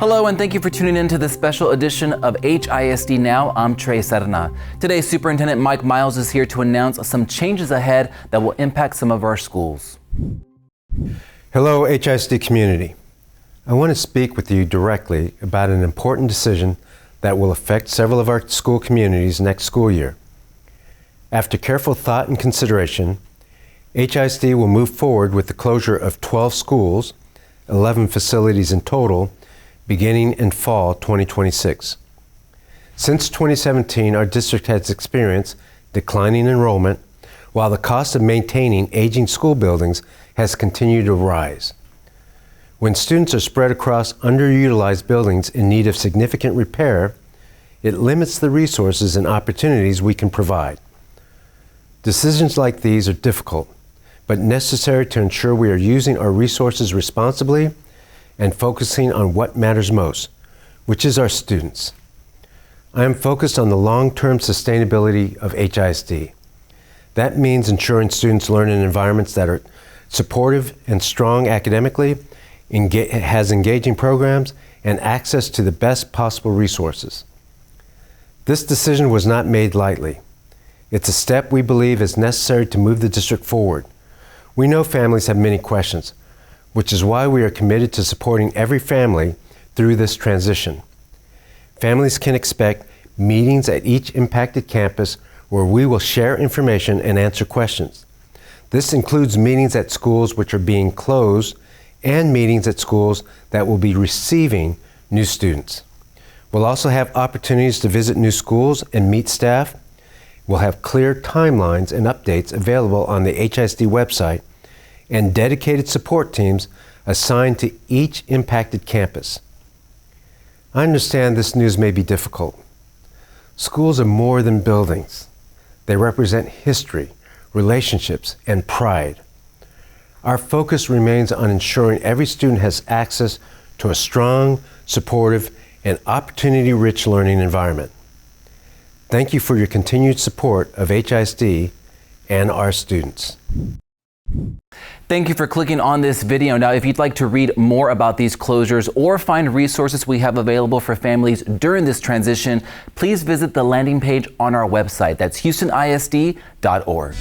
Hello and thank you for tuning in to this special edition of HISD Now. I'm Trey Serna. Today, Superintendent Mike Miles is here to announce some changes ahead that will impact some of our schools. Hello, HISD community. I want to speak with you directly about an important decision that will affect several of our school communities next school year. After careful thought and consideration, HISD will move forward with the closure of 12 schools, 11 facilities in total, beginning in fall 2026. Since 2017, our district has experienced declining enrollment, while the cost of maintaining aging school buildings has continued to rise. When students are spread across underutilized buildings in need of significant repair, it limits the resources and opportunities we can provide. Decisions like these are difficult, but necessary to ensure we are using our resources responsibly and focusing on what matters most, which is our students. I am focused on the long-term sustainability of HISD. That means ensuring students learn in environments that are supportive and strong academically, has engaging programs, and access to the best possible resources. This decision was not made lightly. It's a step we believe is necessary to move the district forward. We know families have many questions, which is why we are committed to supporting every family through this transition. Families can expect meetings at each impacted campus where we will share information and answer questions. This includes meetings at schools which are being closed and meetings at schools that will be receiving new students. We'll also have opportunities to visit new schools and meet staff. We'll have clear timelines and updates available on the HISD website and dedicated support teams assigned to each impacted campus. I understand this news may be difficult. Schools are more than buildings. They represent history, relationships, and pride. Our focus remains on ensuring every student has access to a strong, supportive, and opportunity-rich learning environment. Thank you for your continued support of HISD and our students. Thank you for clicking on this video. Now, if you'd like to read more about these closures or find resources we have available for families during this transition, please visit the landing page on our website. That's HoustonISD.org.